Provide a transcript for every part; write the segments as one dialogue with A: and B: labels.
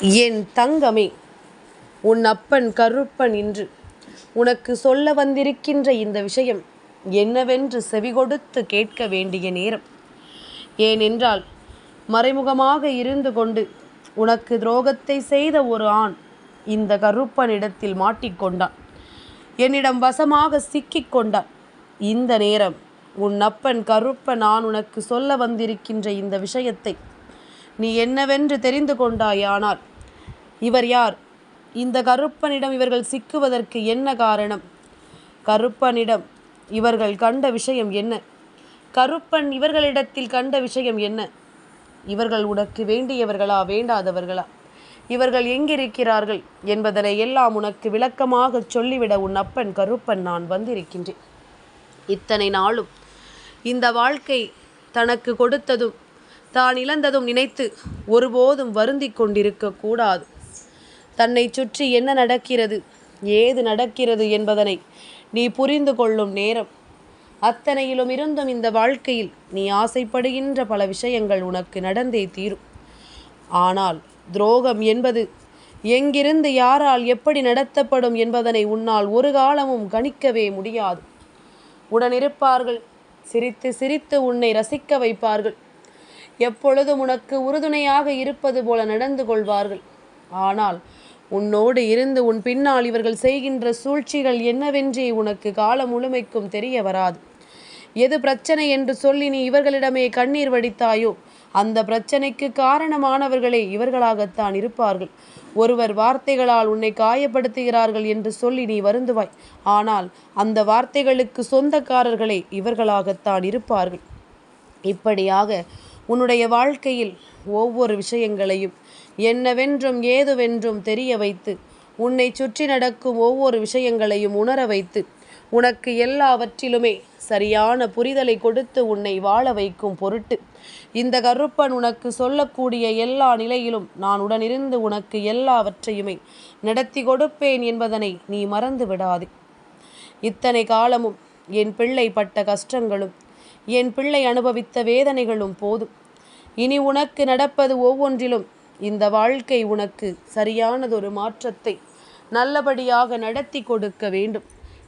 A: என் தங்கமே, உன் அப்பன் கருப்பன் இன்று உனக்கு சொல்ல வந்திருக்கின்ற இந்த விஷயம் என்னவென்று செவிகொடுத்து கேட்க வேண்டிய நேரம். ஏனென்றால் மறைமுகமாக இருந்து கொண்டு உனக்கு துரோகத்தை செய்த ஒரு ஆண் இந்த கருப்பனிடத்தில் மாட்டிக்கொண்டான். என்னிடம் வசமாக சிக்கிக் கொண்டான். இந்த நேரம் உன் அப்பன் கருப்பன் நான் உனக்கு சொல்ல வந்திருக்கின்ற இந்த விஷயத்தை நீ என்னவென்று தெரிந்து கொண்டாயானால், இவர் யார், இந்த கருப்பனிடம் இவர்கள் சிக்குவதற்கு என்ன காரணம், கருப்பனிடம் இவர்கள் கண்ட விஷயம் என்ன, கருப்பன் இவர்களிடத்தில் கண்ட விஷயம் என்ன, இவர்கள் உனக்கு வேண்டியவர்களா வேண்டாதவர்களா, இவர்கள் எங்கிருக்கிறார்கள் என்பதனை எல்லாம் உனக்கு விளக்கமாக சொல்லிவிட உன் அப்பன் கருப்பன் நான் வந்திருக்கின்றேன். இத்தனை நாளும் இந்த வாழ்க்கை தனக்கு கொடுத்ததும் தான் இழந்ததும் நினைத்து ஒருபோதும் வருந்தி கொண்டிருக்க கூடாது. தன்னை சுற்றி என்ன நடக்கிறது, ஏது நடக்கிறது என்பதனை நீ புரிந்து கொள்ளும் நேரம். அத்தனையிலும் இருந்தும் இந்த வாழ்க்கையில் நீ ஆசைப்படுகின்ற பல விஷயங்கள் உனக்கு நடந்தே தீரும். ஆனால் துரோகம் என்பது எங்கிருந்து யாரால் எப்படி நடத்தப்படும் என்பதனை உன்னால் ஒரு காலமும் கணிக்கவே முடியாது. உடனிருப்பார்கள், சிரித்து சிரித்து உன்னை ரசிக்க வைப்பார்கள், எப்பொழுதும் உனக்கு உறுதுணையாக இருப்பது போல நடந்து கொள்வார்கள். ஆனால் உன்னோடு இருந்து உன் பின்னால் இவர்கள் செய்கின்ற சூழ்ச்சிகள் என்னவென்றே உனக்கு காலம் முழுமைக்கும் தெரிய வராது. எது பிரச்சனை என்று சொல்லி நீ இவர்களிடமே கண்ணீர் வடித்தாயோ அந்த பிரச்சனைக்கு காரணமானவர்களே இவர்களாகத்தான் இருப்பார்கள். ஒருவர் வார்த்தைகளால் உன்னை காயப்படுத்துகிறார்கள் என்று சொல்லி நீ வருந்துவாய். ஆனால் அந்த வார்த்தைகளுக்கு சொந்தக்காரர்களே இவர்களாகத்தான் இருப்பார்கள். இப்படியாக உன்னுடைய வாழ்க்கையில் ஒவ்வொரு விஷயங்களையும் என்னவென்றும் ஏதுவென்றும் தெரிய வைத்து, உன்னை சுற்றி நடக்கும் ஒவ்வொரு விஷயங்களையும் உணர வைத்து, உனக்கு எல்லாவற்றிலுமே சரியான புரிதலை கொடுத்து உன்னை வாழ வைக்கும் பொருட்டு இந்த கருப்பன் உனக்கு சொல்லக்கூடிய எல்லா நிலையிலும் நான் உடனிருந்து உனக்கு எல்லாவற்றையுமே நடத்தி கொடுப்பேன் என்பதனை நீ மறந்து விடாதே. இத்தனை காலமும் என் பிள்ளை பட்ட கஷ்டங்களும் என் பிள்ளை அனுபவித்த வேதனைகளும் போதும். இனி உனக்கு நடப்பது ஒவ்வொன்றிலும் இந்த வாழ்க்கை உனக்கு சரியானதொரு மாற்றத்தை நல்லபடியாக நடத்தி கொடுக்க வேண்டும்.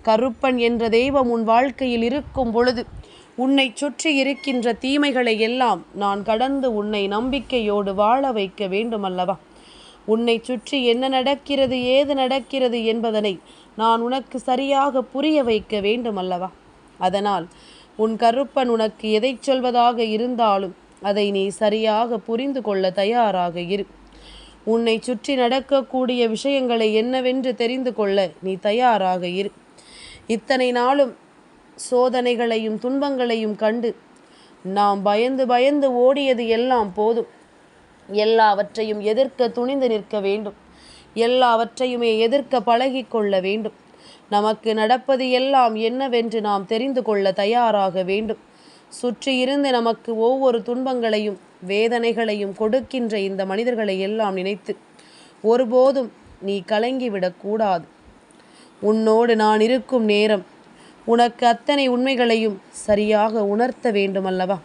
A: கருப்பன் என்ற தெய்வம் உன் வாழ்க்கையில் இருக்கும் பொழுது உன்னை சுற்றி இருக்கின்ற தீமைகளை எல்லாம் நான் கடந்து உன்னை நம்பிக்கையோடு வாழ வைக்க வேண்டுமல்லவா? உன்னை சுற்றி என்ன நடக்கிறது, ஏது நடக்கிறது என்பதனை நான் உனக்கு சரியாக புரிய வைக்க வேண்டுமல்லவா? அதனால் உன் கருப்பன் உனக்கு எதை சொல்வதாக இருந்தாலும் அதை நீ சரியாக புரிந்து கொள்ள தயாராக இரு. உன்னை சுற்றி நடக்கக்கூடிய விஷயங்களை என்னவென்று தெரிந்து கொள்ள நீ தயாராக இரு. இத்தனை நாளும் சோதனைகளையும் துன்பங்களையும் கண்டு நாம் பயந்து பயந்து ஓடியது எல்லாம் போதும். எல்லாவற்றையும் எதிர்க்க துணிந்து நிற்க வேண்டும். எல்லாவற்றையுமே எதிர்க்க பழகி கொள்ள வேண்டும். நமக்கு நடப்பது எல்லாம் என்னவென்று நாம் தெரிந்து கொள்ள தயாராக வேண்டும். சுற்றி இருந்து நமக்கு ஒவ்வொரு துன்பங்களையும் வேதனைகளையும் கொடுக்கின்ற இந்த மனிதர்களை எல்லாம் நினைத்து ஒருபோதும் நீ கலங்கிவிடக்கூடாது. உன்னோடு நான் இருக்கும் நேரம் உனக்கு அத்தனை உண்மைகளையும் சரியாக உணர்த்த வேண்டுமல்லவா?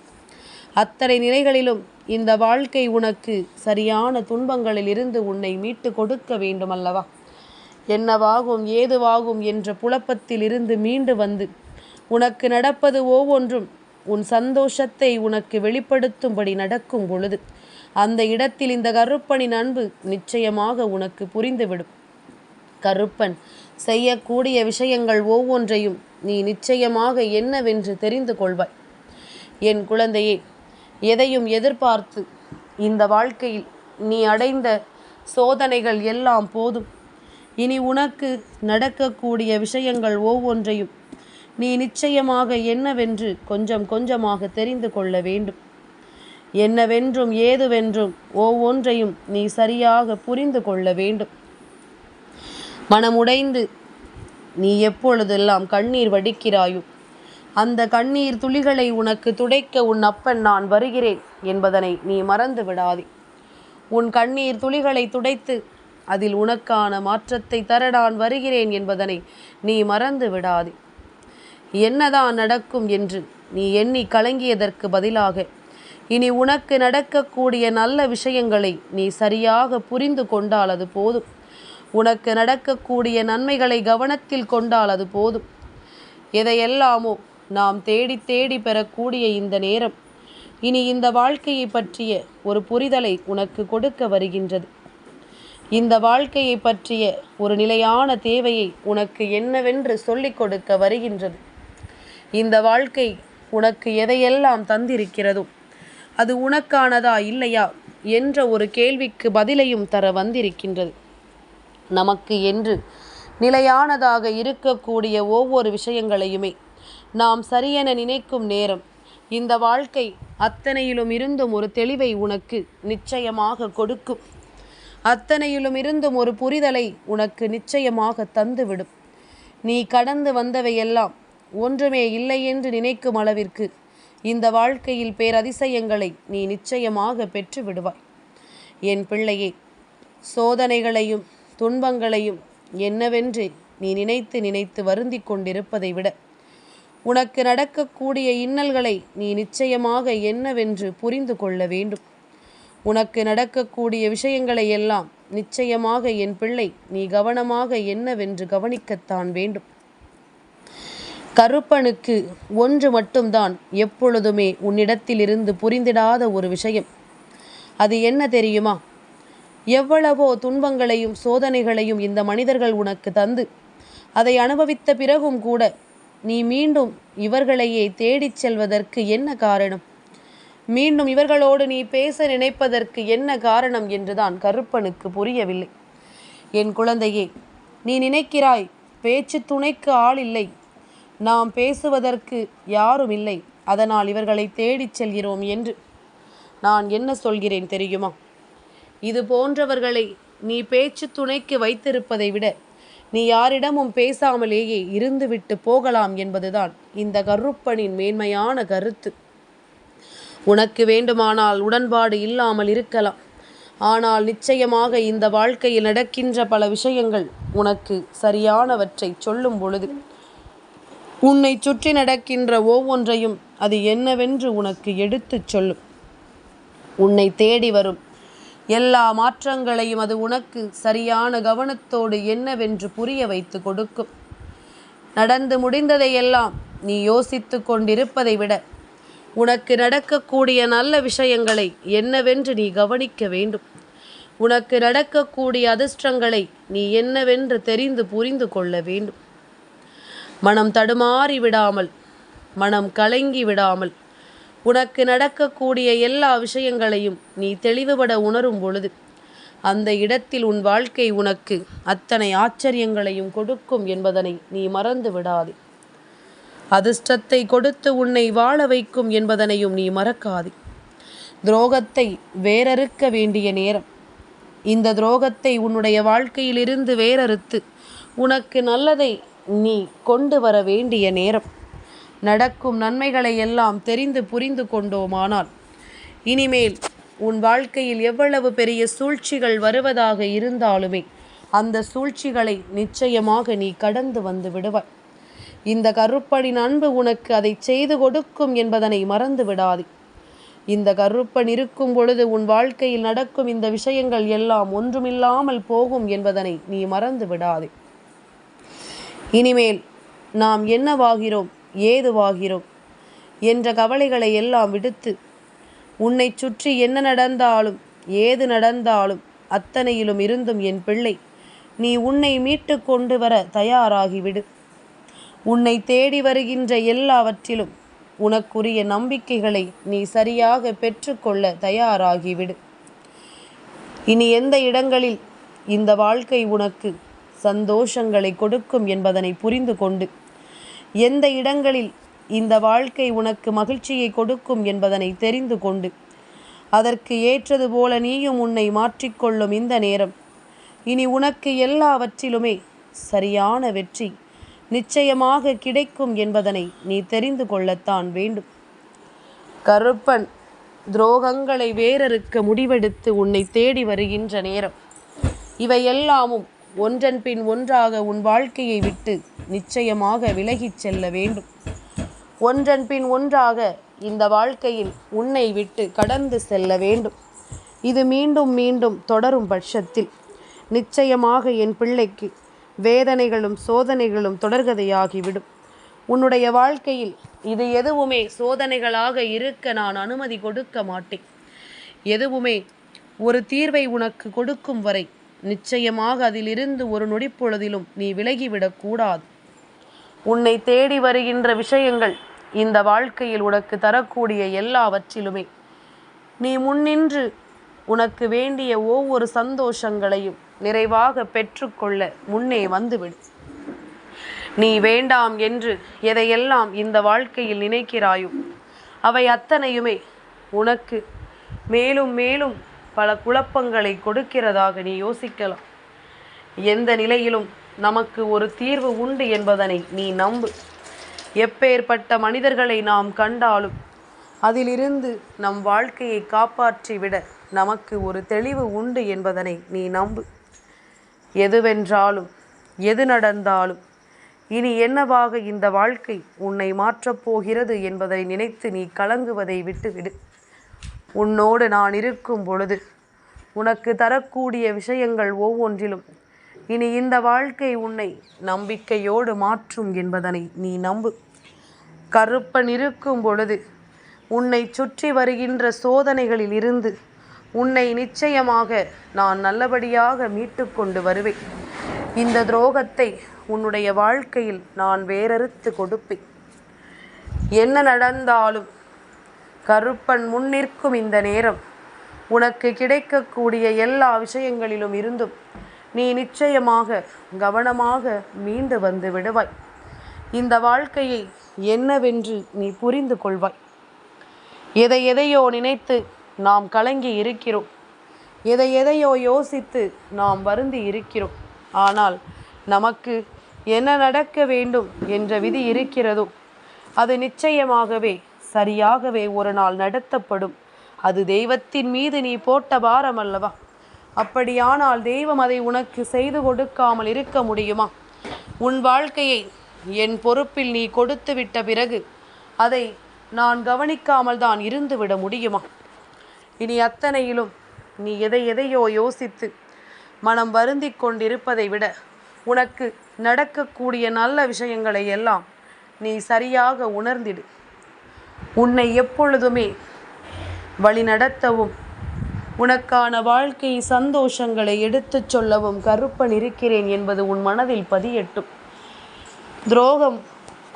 A: அத்தனை நிலைகளிலும் இந்த வாழ்க்கை உனக்கு சரியான துன்பங்களில் இருந்து உன்னை மீட்டு கொடுக்க வேண்டுமல்லவா? என்னவாகும் ஏதுவாகும் என்ற புலப்பத்தில் இருந்து மீண்டு வந்து உனக்கு நடப்பது ஒவ்வொன்றும் உன் சந்தோஷத்தை உனக்கு வெளிப்படுத்தும்படி நடக்கும் பொழுது அந்த இடத்தில் இந்த கருப்பனின் அன்பு நிச்சயமாக உனக்கு புரிந்துவிடும். கருப்பன் செய்யக்கூடிய விஷயங்கள் ஒவ்வொன்றையும் நீ நிச்சயமாக என்னவென்று தெரிந்து கொள்வாய். என் குழந்தையே, எதையும் எதிர்பார்த்து இந்த வாழ்க்கையில் நீ அடைந்த சோதனைகள் எல்லாம் போதும். இனி உனக்கு நடக்கக்கூடிய விஷயங்கள் ஒவ்வொன்றையும் நீ நிச்சயமாக என்னவென்று கொஞ்சம் கொஞ்சமாக தெரிந்து கொள்ள வேண்டும். என்னவென்றும் ஏதுவென்றும் ஒவ்வொன்றையும் நீ சரியாக புரிந்து கொள்ள வேண்டும். மனமுடைந்து நீ எப்பொழுதெல்லாம் கண்ணீர் வடிக்கிறாயோ அந்த கண்ணீர் துளிகளை உனக்கு துடைக்க உன் அப்பன் நான் வருகிறேன் என்பதனை நீ மறந்து விடாதே. உன் கண்ணீர் துளிகளை துடைத்து அதில் உனக்கான மாற்றத்தை தர நான் வருகிறேன் என்பதனை நீ மறந்து விடாதே. என்னதான் நடக்கும் என்று நீ எண்ணி கலங்கியதற்கு பதிலாக இனி உனக்கு நடக்கக்கூடிய நல்ல விஷயங்களை நீ சரியாக புரிந்து கொண்டால் அது போதும். உனக்கு நடக்கக்கூடிய நன்மைகளை கவனத்தில் கொண்டால் அது போதும். எதையெல்லாமோ நாம் தேடி தேடி பெறக்கூடிய இந்த நேரம் இனி இந்த வாழ்க்கையை பற்றிய ஒரு புரிதலை உனக்கு கொடுக்க வருகின்றது. இந்த வாழ்க்கையை பற்றிய ஒரு நிலையான தேவையை உனக்கு என்னவென்று சொல்லிக் கொடுக்க வருகின்றது. இந்த வாழ்க்கை உனக்கு எதையெல்லாம் தந்திருக்கிறதோ அது உனக்கானதா இல்லையா என்ற ஒரு கேள்விக்கு பதிலையும் தர வந்திருக்கின்றது. நமக்கு என்று நிலையானதாக இருக்கக்கூடிய ஒவ்வொரு விஷயங்களையுமே நாம் சரியென நினைக்கும் நேரம் இந்த வாழ்க்கை அத்தனையிலும் இருந்தும் ஒரு தெளிவை உனக்கு நிச்சயமாக கொடுக்கும். அத்தனையிலும் இருந்தும் ஒரு புரிதலை உனக்கு நிச்சயமாக தந்துவிடும். நீ கடந்து வந்தவையெல்லாம் ஒன்றுமே இல்லை என்று நினைக்கும் அளவிற்கு இந்த வாழ்க்கையில் பேரதிசயங்களை நீ நிச்சயமாக பெற்று விடுவாய். என் பிள்ளையே, சோதனைகளையும் துன்பங்களையும் என்னவென்று நீ நினைத்து நினைத்து வருந்தி கொண்டிருப்பதை விட உனக்கு நடக்கக்கூடிய இன்னல்களை நீ நிச்சயமாக என்னவென்று புரிந்து கொள்ள வேண்டும். உனக்கு நடக்கக்கூடிய விஷயங்களை எல்லாம் நிச்சயமாக என் பிள்ளை நீ கவனமாக என்னவென்று கவனிக்கத்தான் வேண்டும். கருப்பனுக்கு ஒன்று மட்டும்தான் எப்பொழுதுமே உன்னிடத்திலிருந்து புரிந்திடாத ஒரு விஷயம். அது என்ன தெரியுமா? எவ்வளவோ துன்பங்களையும் சோதனைகளையும் இந்த மனிதர்கள் உனக்கு தந்து அதை அனுபவித்த பிறகும் கூட நீ மீண்டும் இவர்களையே தேடிச் செல்வதற்கு என்ன காரணம்? மீண்டும் இவர்களோடு நீ பேச நினைப்பதற்கு என்ன காரணம் என்றுதான் கருப்பனுக்கு புரியவில்லை. என் குழந்தையே, நீ நினைக்கிறாய் பேச்சு துணைக்கு ஆள் இல்லை, நாம் பேசுவதற்கு யாரும் இல்லை, அதனால் இவர்களை தேடிச் செல்கிறோம் என்று. நான் என்ன சொல்கிறேன் தெரியுமா? இது போன்றவர்களை நீ பேச்சு துணைக்கு வைத்திருப்பதை விட நீ யாரிடமும் பேசாமலேயே இருந்துவிட்டு போகலாம் என்பதுதான் இந்த கருப்பனின் மேன்மையான கருத்து. உனக்கு வேண்டுமானால் உடன்பாடு இல்லாமல் இருக்கலாம். ஆனால் நிச்சயமாக இந்த வாழ்க்கையில் நடக்கின்ற பல விஷயங்கள் உனக்கு சரியானவற்றை சொல்லும் பொழுது உன்னை சுற்றி நடக்கின்ற ஒவ்வொன்றையும் அது என்னவென்று உனக்கு எடுத்துச் சொல்லும். உன்னை தேடி வரும் எல்லா மாற்றங்களையும் அது உனக்கு சரியான கவனத்தோடு என்னவென்று புரிய வைத்து கொடுக்கும். நடந்து முடிந்ததையெல்லாம் நீ யோசித்து கொண்டிருப்பதை விட உனக்கு நடக்கக்கூடிய நல்ல விஷயங்களை என்னவென்று நீ கவனிக்க வேண்டும். உனக்கு நடக்கக்கூடிய அதிர்ஷ்டங்களை நீ என்னவென்று தெரிந்து புரிந்து கொள்ள வேண்டும். மனம் தடுமாறி விடாமல், மனம் கலங்கி விடாமல் உனக்கு நடக்கக்கூடிய எல்லா விஷயங்களையும் நீ தெளிவுபட உணரும் பொழுது அந்த இடத்தில் உன் வாழ்க்கை உனக்கு அத்தனை ஆச்சரியங்களையும் கொடுக்கும் என்பதனை நீ மறந்து விடாதே. அதிர்ஷ்டத்தை கொடுத்து உன்னை வாழ வைக்கும் என்பதனையும் நீ மறக்காதே. துரோகத்தை வேறறுக்க வேண்டிய நேரம். இந்த துரோகத்தை உன்னுடைய வாழ்க்கையிலிருந்து வேறறுத்து உனக்கு நல்லதை நீ கொண்டு வர வேண்டிய நேரம். நடக்கும் நன்மைகளை எல்லாம் தெரிந்து புரிந்து கொண்டோமானால் இனிமேல் உன் வாழ்க்கையில் எவ்வளவு பெரிய சூழ்ச்சிகள் வருவதாக இருந்தாலுமே அந்த சூழ்ச்சிகளை நிச்சயமாக நீ கடந்து வந்து விடுவாய். இந்த கருப்பனின் அன்பு உனக்கு அதை செய்து கொடுக்கும் என்பதனை மறந்து விடாதே. இந்த கருப்பன் இருக்கும் பொழுது உன் வாழ்க்கையில் நடக்கும் இந்த விஷயங்கள் எல்லாம் ஒன்றுமில்லாமல் போகும் என்பதனை நீ மறந்து விடாதே. இனிமேல் நாம் என்னவாகிறோம், ஏதுவாகிறோம் என்ற கவலைகளை எல்லாம் விடுத்து உன்னை சுற்றி என்ன நடந்தாலும் ஏது நடந்தாலும் அத்தனையிலும் இருந்தும் என் பிள்ளை நீ உன்னை மீட்டு கொண்டு வர தயாராகிவிடு. உன்னை தேடி வருகின்ற எல்லாவற்றிலும் உனக்குரிய நம்பிக்கைகளை நீ சரியாக பெற்றுக்கொள்ள தயாராகிவிடு. இனி எந்த இடங்களில் இந்த வாழ்க்கை உனக்கு சந்தோஷங்களை கொடுக்கும் என்பதனை புரிந்து கொண்டு, எந்த இடங்களில் இந்த வாழ்க்கை உனக்கு மகிழ்ச்சியை கொடுக்கும் என்பதனை தெரிந்து கொண்டு, அதற்கு ஏற்றது போல நீயும் உன்னை மாற்றிக்கொள்ளும் இந்த நேரம் இனி உனக்கு எல்லாவற்றிலுமே சரியான வெற்றி நிச்சயமாக கிடைக்கும் என்பதனை நீ தெரிந்து கொள்ளத்தான் வேண்டும். கருப்பன் துரோகங்களை வேறறுக்க முடிவெடுத்து உன்னை தேடி வருகின்ற நேரம் இவையெல்லாமும் ஒன்றன் பின் ஒன்றாக உன் வாழ்க்கையை விட்டு நிச்சயமாக விலகிச் செல்ல வேண்டும். ஒன்றன் பின் ஒன்றாக இந்த வாழ்க்கையில் உன்னை விட்டு கடந்து செல்ல வேண்டும். இது மீண்டும் மீண்டும் தொடரும் பட்சத்தில் நிச்சயமாக என் பிள்ளைக்கு வேதனைகளும் சோதனைகளும் தொடர்கதையாகிவிடும். உன்னுடைய வாழ்க்கையில் இது எதுவுமே சோதனைகளாக இருக்க நான் அனுமதி கொடுக்க மாட்டேன். எதுவுமே ஒரு தீர்வை உனக்கு கொடுக்கும் வரை நிச்சயமாக அதிலிருந்து ஒரு நொடிப்பொழுதிலும் நீ விலகிவிடக்கூடாது. உன்னை தேடி வருகின்ற விஷயங்கள் இந்த வாழ்க்கையில் உனக்கு தரக்கூடிய எல்லாவற்றிலுமே நீ முன்னின்று உனக்கு வேண்டிய ஒவ்வொரு சந்தோஷங்களையும் நிறைவாக பெற்றுக்கொள்ள முன்னே வந்துவிடு. நீ வேண்டாம் என்று எதையெல்லாம் இந்த வாழ்க்கையில் நினைக்கிறாயோ அவை அத்தனையுமே உனக்கு மேலும் மேலும் பல குழப்பங்களை கொடுக்கிறதாக நீ யோசிக்கலாம். எந்த நிலையிலும் நமக்கு ஒரு தீர்வு உண்டு என்பதனை நீ நம்பு. எப்பேற்பட்ட மனிதர்களை நாம் கண்டாலும் அதிலிருந்து நம் வாழ்க்கையை காப்பாற்றிவிட நமக்கு ஒரு தெளிவு உண்டு என்பதனை நீ நம்பு. எதுவென்றாலும் எது நடந்தாலும் இனி என்னவாக இந்த வாழ்க்கை உன்னை மாற்றப் போகிறது என்பதை நினைத்து நீ கலங்குவதை விட்டுவிடு. உன்னோடு நான் இருக்கும் பொழுது உனக்கு தரக்கூடிய விஷயங்கள் ஒவ்வொன்றிலும் இனி இந்த வாழ்க்கை உன்னை நம்பிக்கையோடு மாற்றும் என்பதனை நீ நம்பு. கருப்பன் இருக்கும் பொழுது உன்னை சுற்றி வருகின்ற சோதனைகளில் இருந்து உன்னை நிச்சயமாக நான் நல்லபடியாக மீட்டு கொண்டு வருவேன். இந்த துரோகத்தை உன்னுடைய வாழ்க்கையில் நான் வேறறுத்து கொடுப்பேன். என்ன நடந்தாலும் கருப்பன் முன்னிற்கும் இந்த நேரம் உனக்கு கிடைக்கக்கூடிய எல்லா விஷயங்களிலும் இருந்தும் நீ நிச்சயமாக கவனமாக மீண்டு வந்து விடுவாய். இந்த வாழ்க்கையை என்னவென்று நீ புரிந்து கொள்வாய். எதையோ நினைத்து நாம் கலங்கி இருக்கிறோம். எதையோ யோசித்து நாம் வருந்தி இருக்கிறோம். ஆனால் நமக்கு என்ன நடக்க வேண்டும் என்ற விதி இருக்கிறதோ அது நிச்சயமாகவே சரியாகவே ஒரு நாள் நடத்தப்படும். அது தெய்வத்தின் மீது நீ போட்ட பாரம் அல்லவா? அப்படியானால் தெய்வம் அதை உனக்கு செய்து கொடுக்காமல் இருக்க முடியுமா? உன் வாழ்க்கையை என் பொறுப்பில் நீ கொடுத்து விட்ட பிறகு அதை நான் கவனிக்காமல் தான் இருந்து விட முடியுமா? இனி அத்தனையிலும் நீ எதையோ யோசித்து மனம் வருந்தி கொண்டிருப்பதை விட உனக்கு நடக்கக்கூடிய நல்ல விஷயங்களை எல்லாம் நீ சரியாக உணர்ந்திடு. உன்னை எப்பொழுதுமே வழி நடத்தவும் உனக்கான வாழ்க்கை சந்தோஷங்களை எடுத்துச் சொல்லவும் கருப்பன் இருக்கிறேன் என்பது உன் மனதில் பதியட்டும். துரோகம்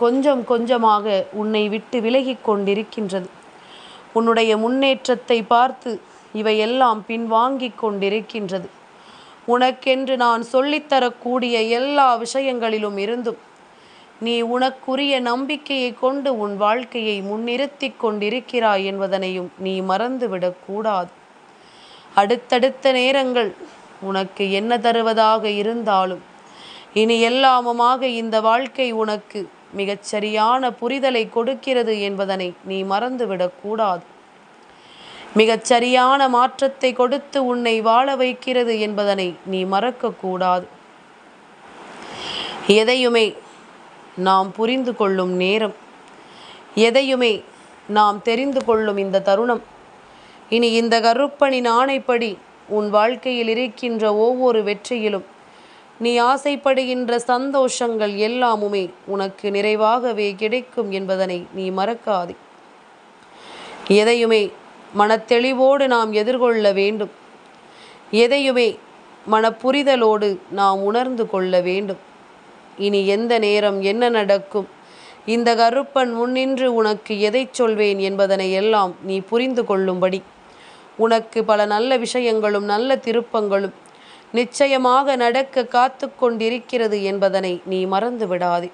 A: கொஞ்சம் கொஞ்சமாக உன்னை விட்டு விலகி கொண்டிருக்கின்றது. உன்னுடைய முன்னேற்றத்தை பார்த்து இவையெல்லாம் பின்வாங்கி கொண்டிருக்கின்றது. உனக்கென்று நான் சொல்லித்தரக்கூடிய எல்லா விஷயங்களிலும் இருந்தும் நீ உனக்குரிய நம்பிக்கையை கொண்டு உன் வாழ்க்கையை முன்னிறுத்தி கொண்டிருக்கிறாய் என்பதனையும் நீ மறந்துவிடக்கூடாது. அடுத்தடுத்த நேரங்கள் உனக்கு என்ன தருவதாக இருந்தாலும் இனி எல்லாமுமாக இந்த வாழ்க்கை உனக்கு மிகச்சரியான புரிதலை கொடுக்கிறது என்பதனை நீ மறந்துவிடக்கூடாது. மிகச்சரியான மாற்றத்தை கொடுத்து உன்னை வாழ வைக்கிறது என்பதனை நீ மறக்கக்கூடாது. எதையுமே நாம் புரிந்து கொள்ளும் நேரம், எதையுமே நாம் தெரிந்து கொள்ளும் இந்த தருணம். இனி இந்த கருப்பனின் ஆணைப்படி உன் வாழ்க்கையில் இருக்கின்ற ஒவ்வொரு வெற்றியிலும் நீ ஆசைப்படுகின்ற சந்தோஷங்கள் எல்லாமுமே உனக்கு நிறைவாகவே கிடைக்கும் என்பதனை நீ மறக்காதே. எதையுமே மனத்தெளிவோடு நாம் எதிர்கொள்ள வேண்டும். எதையுமே மனப்புரிதலோடு நாம் உணர்ந்து கொள்ள வேண்டும். இனி எந்த நேரம் என்ன நடக்கும், இந்த கருப்பன் முன்னின்று உனக்கு எதை சொல்வேன் என்பதனை எல்லாம் நீ புரிந்து கொள்ளும்படி உனக்கு பல நல்ல விஷயங்களும் நல்ல திருப்பங்களும் நிச்சயமாக நடக்க காத்து கொண்டிருக்கிறது என்பதனை நீ மறந்து விடாதே.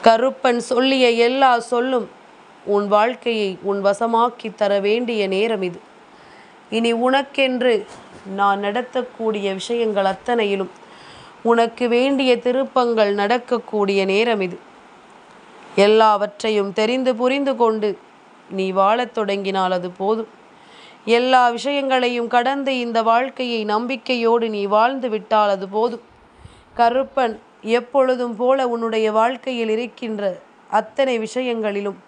A: கருப்பன் சொல்லிய எல்லா சொல்லும் உன் வாழ்க்கையை உன் வசமாக்கி தர வேண்டிய நேரம் இது. இனி உனக்கென்று நான் நடத்தக்கூடிய விஷயங்கள் அத்தனையிலும் உனக்கு வேண்டிய திருப்பங்கள் நடக்கக்கூடிய நேரம் இது. எல்லாவற்றையும் தெரிந்து புரிந்து கொண்டு நீ வாழத் தொடங்கினால் அது போதும். எல்லா விஷயங்களையும் கடந்து இந்த வாழ்க்கையை நம்பிக்கையோடு நீ வாழ்ந்து விட்டால் அது போதும். கருப்பன் எப்பொழுதும் போல உன்னுடைய வாழ்க்கையில் இருக்கின்ற அத்தனை விஷயங்களிலும்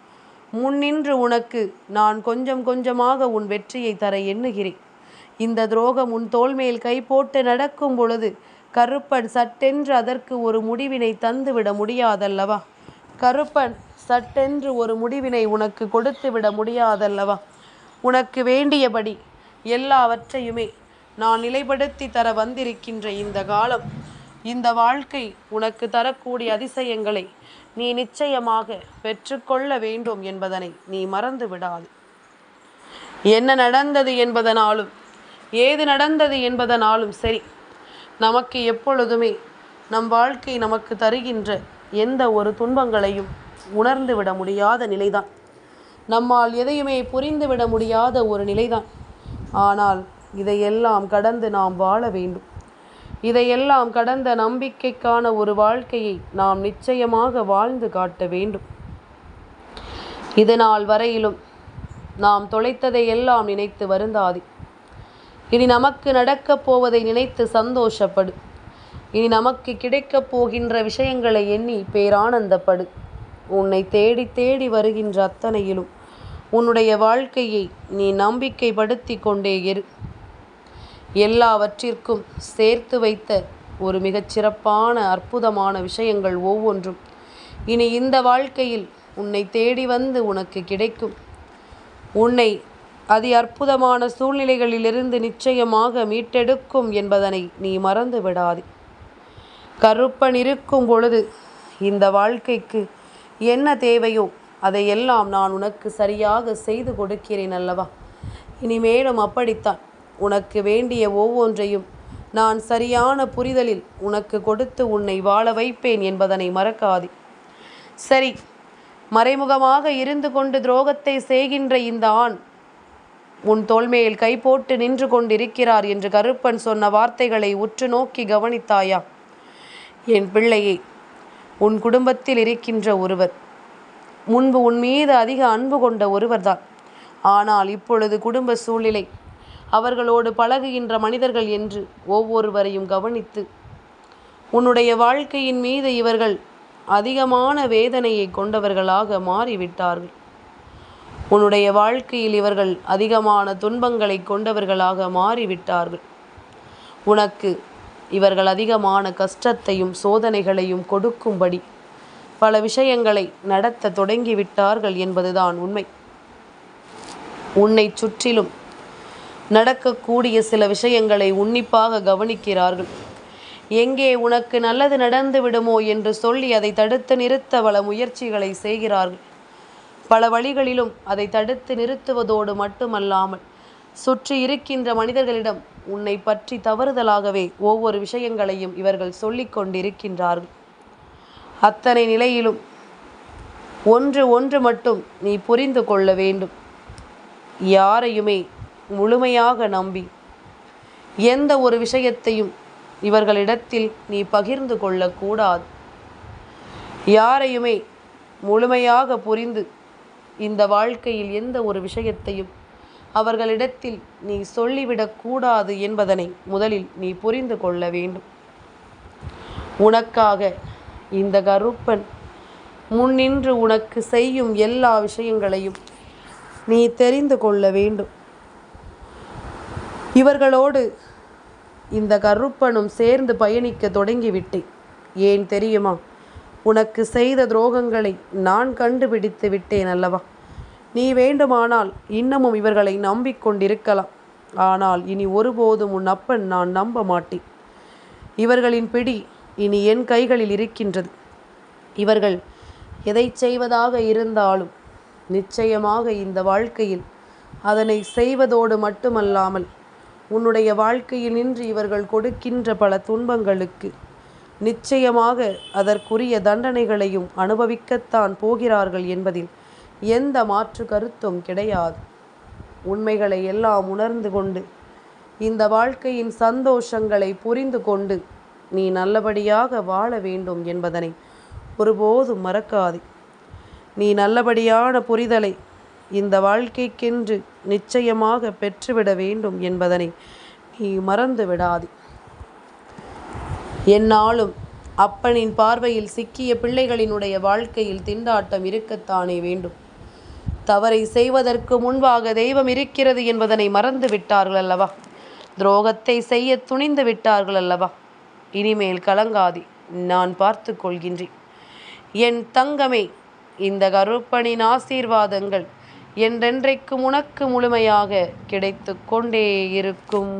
A: முன்னின்று உனக்கு நான் கொஞ்சம் கொஞ்சமாக உன் வெற்றியை தர எண்ணுகிறேன். இந்த துரோகம் உன் தோள்மேல் கை போட்டு நடக்கும் பொழுது கருப்பன் சட்டென்று அதற்கு ஒரு முடிவினை தந்துவிட முடியாதல்லவா? கருப்பன் சட்டென்று ஒரு முடிவினை உனக்கு கொடுத்து விட முடியாதல்லவா? உனக்கு வேண்டியபடி எல்லாவற்றையுமே நான் நிலைப்படுத்தி தர வந்திருக்கின்ற இந்த காலம், இந்த வாழ்க்கை உனக்கு தரக்கூடிய அதிசயங்களை நீ நிச்சயமாக பெற்றுக்கொள்ள வேண்டும் என்பதனை நீ மறந்து விடாது. என்ன நடந்தது என்பதனாலும் ஏது நடந்தது என்பதனாலும் சரி, நமக்கு எப்பொழுதுமே நம் வாழ்க்கை நமக்கு தருகின்ற எந்த ஒரு துன்பங்களையும் உணர்ந்து விட முடியாத நிலைதான். நம்மால் எதையுமே புரிந்துவிட முடியாத ஒரு நிலைதான். ஆனால் இதையெல்லாம் கடந்து நாம் வாழ வேண்டும். இதையெல்லாம் கடந்த நம்பிக்கைக்கான ஒரு வாழ்க்கையை நாம் நிச்சயமாக வாழ்ந்து காட்ட வேண்டும். இதனால் வரையிலும் நாம் தொலைத்ததை எல்லாம் நினைத்து வருந்தாதே. இனி நமக்கு நடக்கப் போவதை நினைத்து சந்தோஷப்படு. இனி நமக்கு கிடைக்கப் போகின்ற விஷயங்களை எண்ணி பேரானந்தப்படு. உன்னை தேடி தேடி வருகின்ற அத்தனையிலும் உன்னுடைய வாழ்க்கையை நீ நம்பிக்கைப்படுத்தி கொண்டே இரு. எல்லாவற்றிற்கும் சேர்த்து வைத்த ஒரு மிகச்சிறப்பான அற்புதமான விஷயங்கள் ஒவ்வொன்றும் இனி இந்த வாழ்க்கையில் உன்னை தேடி வந்து உனக்கு கிடைக்கும். உன்னை அதி அற்புதமான சூழ்நிலைகளிலிருந்து நிச்சயமாக மீட்டெடுக்கும் என்பதனை நீ மறந்து விடாதே. கருப்பன் இருக்கும் பொழுது இந்த வாழ்க்கைக்கு என்ன தேவையோ அதையெல்லாம் நான் உனக்கு சரியாக செய்து கொடுக்கிறேன் அல்லவா? இனிமேலும் அப்படித்தான். உனக்கு வேண்டிய ஒவ்வொன்றையும் நான் சரியான புரிதலில் உனக்கு கொடுத்து உன்னை வாழ வைப்பேன் என்பதனை மறக்காதே. சரி, மறைமுகமாக இருந்து கொண்டு துரோகத்தை செய்கின்ற இந்த ஆண் உன் தோள்மேல் கை போட்டு நின்று கொண்டிருக்கிறார் என்று கருப்பன் சொன்ன வார்த்தைகளை உற்று நோக்கி கவனித்தாயா? என் பிள்ளையே, உன் குடும்பத்தில் இருக்கின்ற ஒருவர் முன்பு உன் மீது அதிக அன்பு கொண்ட ஒருவர்தான். ஆனால் இப்பொழுது குடும்ப சூழ்நிலை, அவர்களோடு பழகுகின்ற மனிதர்கள் என்று ஒவ்வொருவரையும் கவனித்து உன்னுடைய வாழ்க்கையின் மீது இவர்கள் அதிகமான வேதனையை கொண்டவர்களாக மாறிவிட்டார்கள். உன்னுடைய வாழ்க்கையில் இவர்கள் அதிகமான துன்பங்களை கொண்டவர்களாக மாறிவிட்டார்கள். உனக்கு இவர்கள் அதிகமான கஷ்டத்தையும் சோதனைகளையும் கொடுக்கும்படி பல விஷயங்களை நடத்த தொடங்கிவிட்டார்கள் என்பதுதான் உண்மை. உன்னை சுற்றிலும் நடக்கக்கூடிய சில விஷயங்களை உன்னிப்பாக கவனிக்கிறார்கள். எங்கே உனக்கு நல்லது நடந்து விடுமோ என்று சொல்லி அதை தடுத்து நிறுத்த பல முயற்சிகளை செய்கிறார்கள். பல வழிகளிலும் அதை தடுத்து நிறுத்துவதோடு மட்டுமல்லாமல் சுற்றி இருக்கின்ற மனிதர்களிடம் உன்னை பற்றி தவறுதலாகவே ஒவ்வொரு விஷயங்களையும் இவர்கள் சொல்லிக் கொண்டிருக்கின்றார்கள். அத்தனை நிலையிலும் ஒன்று மட்டும் நீ புரிந்து கொள்ள வேண்டும். யாரையுமே முழுமையாக நம்பி எந்த ஒரு விஷயத்தையும் இவர்களிடத்தில் நீ பகிர்ந்து கொள்ளக்கூடாது. யாரையுமே முழுமையாக புரிந்து இந்த வாழ்க்கையில் எந்த ஒரு விஷயத்தையும் அவர்களிடத்தில் நீ சொல்லிவிடக்கூடாது என்பதனை முதலில் நீ புரிந்து கொள்ள வேண்டும். உனக்காக இந்த கருப்பன் முன்னின்று உனக்கு செய்யும் எல்லா விஷயங்களையும் நீ தெரிந்து கொள்ள வேண்டும். இவர்களோடு இந்த கருப்பனும் சேர்ந்து பயணிக்க தொடங்கிவிட்டேன். ஏன் தெரியுமா? உனக்கு செய்த துரோகங்களை நான் கண்டுபிடித்து விட்டேன் அல்லவா? நீ வேண்டுமானால் இன்னமும் இவர்களை நம்பிக்கொண்டிருக்கலாம். ஆனால் இனி ஒருபோதும் உன் அப்பன் நான் நம்ப மாட்டேன். இவர்களின் பிடி இனி என் கைகளில் இருக்கின்றது. இவர்கள் எதை செய்வதாக இருந்தாலும் நிச்சயமாக இந்த வாழ்க்கையில் அதனை செய்வதோடு மட்டுமல்லாமல் உன்னுடைய வாழ்க்கையில் நின்று இவர்கள் கொடுக்கின்ற பல துன்பங்களுக்கு நிச்சயமாக அதற்குரிய தண்டனைகளையும் அனுபவிக்கத்தான் போகிறார்கள் என்பதில் எந்த மாற்று கருத்தும் கிடையாது. உண்மைகளை எல்லாம் உணர்ந்து கொண்டு இந்த வாழ்க்கையின் சந்தோஷங்களை புரிந்து கொண்டு நீ நல்லபடியாக வாழ வேண்டும் என்பதனை ஒருபோதும் மறக்காதே. நீ நல்லபடியான புரிதலை இந்த வாழ்க்கைக்கென்று நிச்சயமாக பெற்றுவிட வேண்டும் என்பதனை நீ மறந்து விடாதே. என்னாலும் அப்பனின் பார்வையில் சிக்கிய பிள்ளைகளினுடைய வாழ்க்கையில் திண்டாட்டம் இருக்கத்தானே வேண்டும். தவறை செய்வதற்கு முன்பாக தெய்வம் இருக்கிறது என்பதனை மறந்து விட்டார்கள் அல்லவா? துரோகத்தை செய்ய துணிந்து விட்டார்கள் அல்லவா? இனிமேல் கலங்காதே, நான் பார்த்து கொள்கின்றேன். என் தங்கமே, இந்த கருப்பனின் ஆசீர்வாதங்கள் என்றென்றைக்கும் உனக்கு முழுமையாக கிடைத்து கொண்டே இருக்கும்.